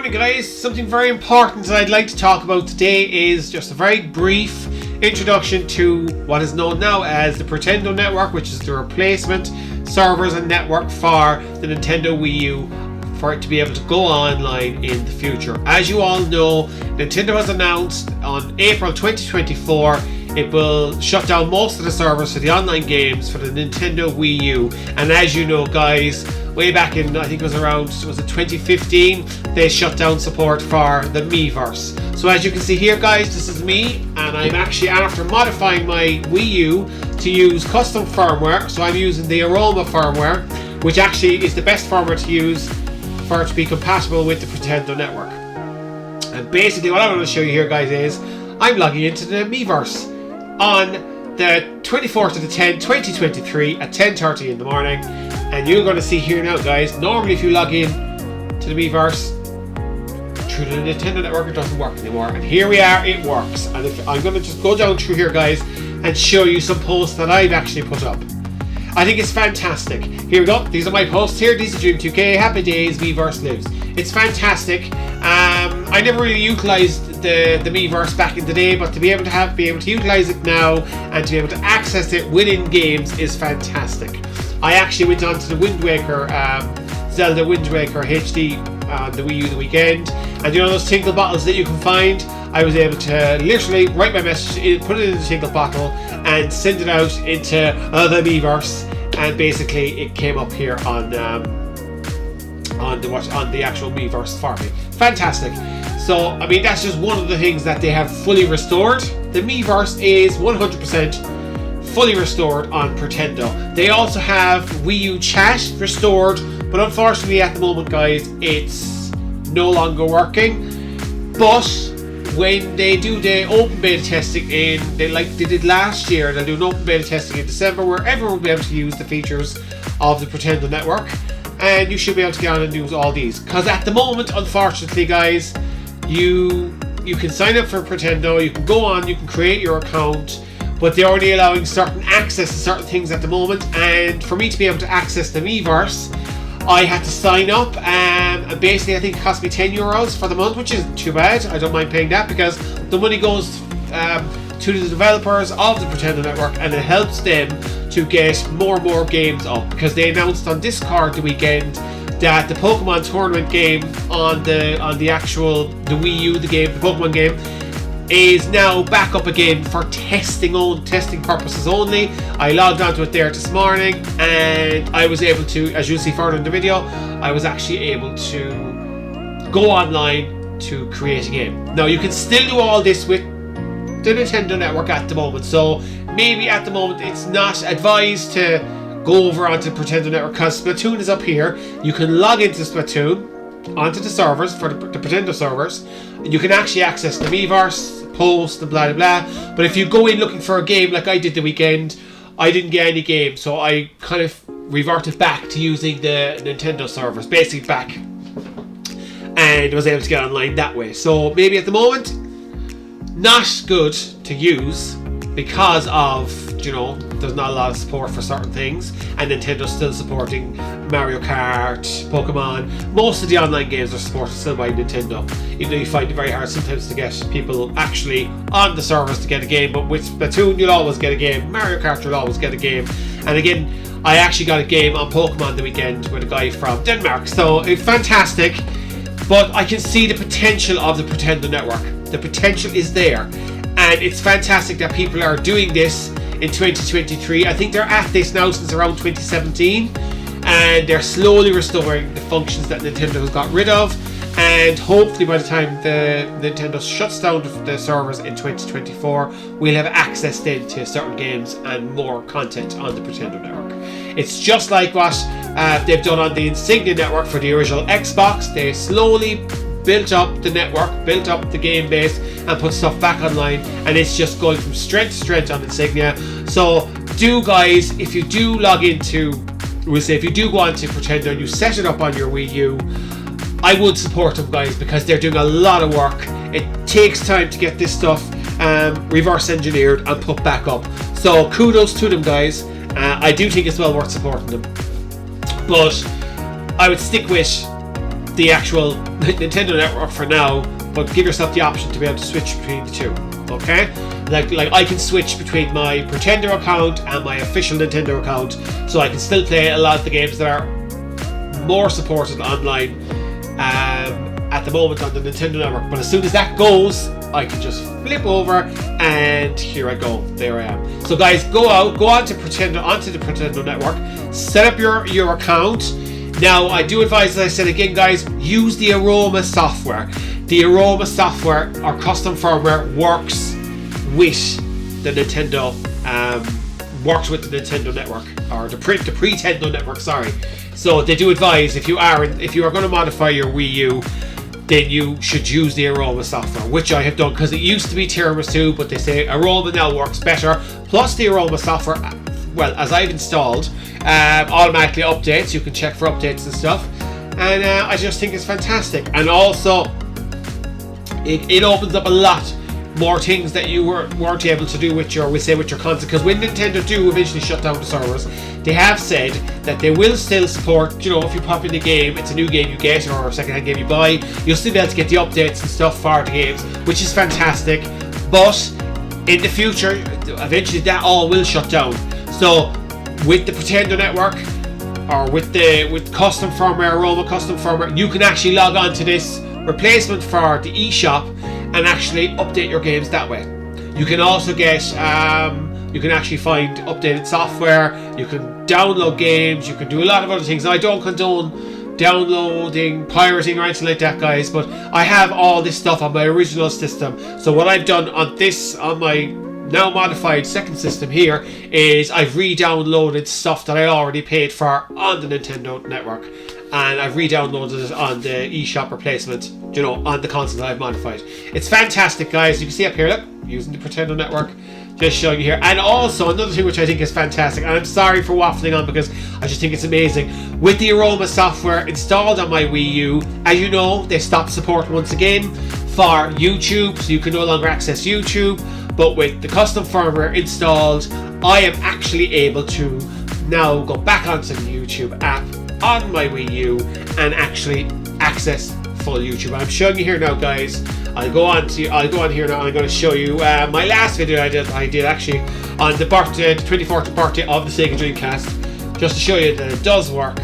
morning, guys. Something very important that I'd like to talk about today is just a very brief introduction to what is known now as the Pretendo Network, which is the replacement servers and network for the Nintendo Wii U, for it to be able to go online in the future. As you all know, Nintendo has announced on April 2024 it will shut down most of the servers for the online games for the Nintendo Wii U. And as you know, guys, way back in, I think it was around, was it 2015, they shut down support for the Mii Verse. So as you can see here, guys, this is me, and I'm actually after modifying my Wii U to use custom firmware. So I'm using the Aroma firmware, which actually is the best firmware to use for it to be compatible with the Pretendo Network. And basically what I'm going to show you here, guys, is I'm logging into the Mii Verse on the 24th of the 10th, 2023 at 10:30 in the morning. And you're going to see here now, guys, normally if you log in to the Mii Verse through the Nintendo Network, it doesn't work anymore. And here we are, it works. And if I'm going to just go down through here, guys, and show you some posts that I've actually put up. I think it's fantastic. Here we go. These are my posts here. These are Dream 2K. Happy days. Mii Verse lives. It's fantastic. I never really utilized the Mii Verse back in the day, but to be able to utilize it now and to be able to access it within games is fantastic. I actually went on to the Wind Waker, Zelda Wind Waker HD on the Wii U the weekend, and you know those tinkle bottles that you can find? I was able to literally write my message, put it in the tinkle bottle, and send it out into the Mii Verse, and basically it came up here on the actual Mii Verse for me. Fantastic. So I mean, that's just one of the things that they have fully restored. The Mii Verse is 100% fully restored on Pretendo. They also have Wii U chat restored, but unfortunately at the moment, guys, it's no longer working. But when they do the open beta testing like they did last year, they'll do an open beta testing in December where everyone will be able to use the features of the Pretendo Network, and you should be able to get on and use all these. Because at the moment, unfortunately, guys, you can sign up for Pretendo, you can go on, you can create your account, but they're only allowing certain access to certain things at the moment. And for me to be able to access the Mii Verse, I had to sign up, and basically I think it cost me €10 for the month, which isn't too bad. I don't mind paying that because the money goes to the developers of the Pretendo Network, and it helps them to get more and more games up, because they announced on Discord the weekend that the Pokemon tournament game on the Wii U, the Pokemon game, is now back up again for testing purposes only. I logged onto it there this morning, and I was able to, as you'll see further in the video, I was actually able to go online to create a game. Now you can still do all this with the Nintendo Network at the moment, so maybe at the moment it's not advised to go over onto the Pretendo Network because Splatoon is up here. You can log into Splatoon onto the servers for the Pretendo servers, and you can actually access the Mii Verse, post, and blah blah blah. But if you go in looking for a game like I did the weekend, I didn't get any game, so I kind of reverted back to using the Nintendo servers, basically back, and was able to get online that way. So maybe at the moment, not good to use because of, you know, there's not a lot of support for certain things, and Nintendo's still supporting Mario Kart, Pokemon. Most of the online games are supported still by Nintendo, even though you find it very hard sometimes to get people actually on the servers to get a game. But with Splatoon, you'll always get a game. Mario Kart, you'll always get a game. And again, I actually got a game on Pokemon the weekend with a guy from Denmark, so it's fantastic. But I can see the potential of the Pretendo Network. The potential is there, and it's fantastic that people are doing this in 2023. I think they're at this now since around 2017, and they're slowly restoring the functions that Nintendo has got rid of, and hopefully by the time the Nintendo shuts down the servers in 2024, we'll have access then to certain games and more content on the Pretendo Network. It's just like what they've done on the Insignia Network for the original Xbox. They slowly built up the network, built up the game base, and put stuff back online, and it's just going from strength to strength on Insignia. So guys, if you do log into, if you do go on to Pretendo and you set it up on your Wii U, I would support them, guys, because they're doing a lot of work. It takes time to get this stuff reverse engineered and put back up. So kudos to them, guys. I do think it's well worth supporting them. But I would stick with the actual Nintendo Network for now, but give yourself the option to be able to switch between the two. Okay, like I can switch between my Pretendo account and my official Nintendo account, so I can still play a lot of the games that are more supported online at the moment on the Nintendo Network. But as soon as that goes, I can just flip over, and here I go. There I am. So guys, go onto the Pretendo Network, set up your account. Now, I do advise, as I said again, guys, use the Aroma software. The Aroma software or custom firmware works with the Nintendo Network, or the Pretendo Network. Sorry. So they do advise, if you are going to modify your Wii U, then you should use the Aroma software, which I have done, because it used to be Tiramisu, but they say Aroma now works better. Plus, the Aroma software, well, as I've installed, automatically updates. You can check for updates and stuff, and I just think it's fantastic. And also, it opens up a lot more things that you weren't able to do with your console. Because when Nintendo do eventually shut down the servers, they have said that they will still support, if you pop in the game, it's a new game you get or a second-hand game you buy, you'll still be able to get the updates and stuff for the games, which is fantastic. But in the future, eventually that all will shut down. So with the Pretendo Network, or with custom firmware, Aroma custom firmware, you can actually log on to this replacement for the eShop and actually update your games that way. You can also get, you can actually find updated software, you can download games, you can do a lot of other things. Now, I don't condone downloading, pirating, or anything like that, guys, but I have all this stuff on my original system. So what I've done on my now modified second system here is I've re-downloaded stuff that I already paid for on the Nintendo Network, and I've re-downloaded it on the eShop replacement, on the console that I've modified. It's fantastic, guys. You can see up here, look, using the Pretendo Network, just showing you here. And also another thing which I think is fantastic, and I'm sorry for waffling on because I just think it's amazing, with the Aroma software installed on my Wii U, as you know, they stopped support once again for YouTube, so you can no longer access YouTube. But with the custom firmware installed, I am actually able to now go back onto the YouTube app on my Wii U and actually access full YouTube. I'm showing you here now, guys. I'll go on here now, and I'm going to show you my last video I did actually on the 24th birthday of the Sega Dreamcast, just to show you that it does work.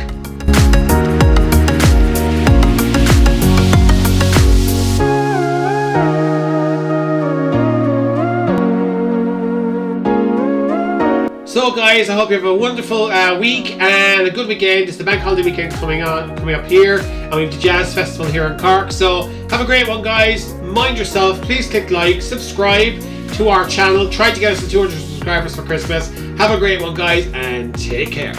So guys, I hope you have a wonderful week and a good weekend. It's the bank holiday weekend coming up here, and we have the Jazz Festival here in Cork. So have a great one, guys. Mind yourself. Please click like, subscribe to our channel. Try to get us to 200 subscribers for Christmas. Have a great one, guys, and take care.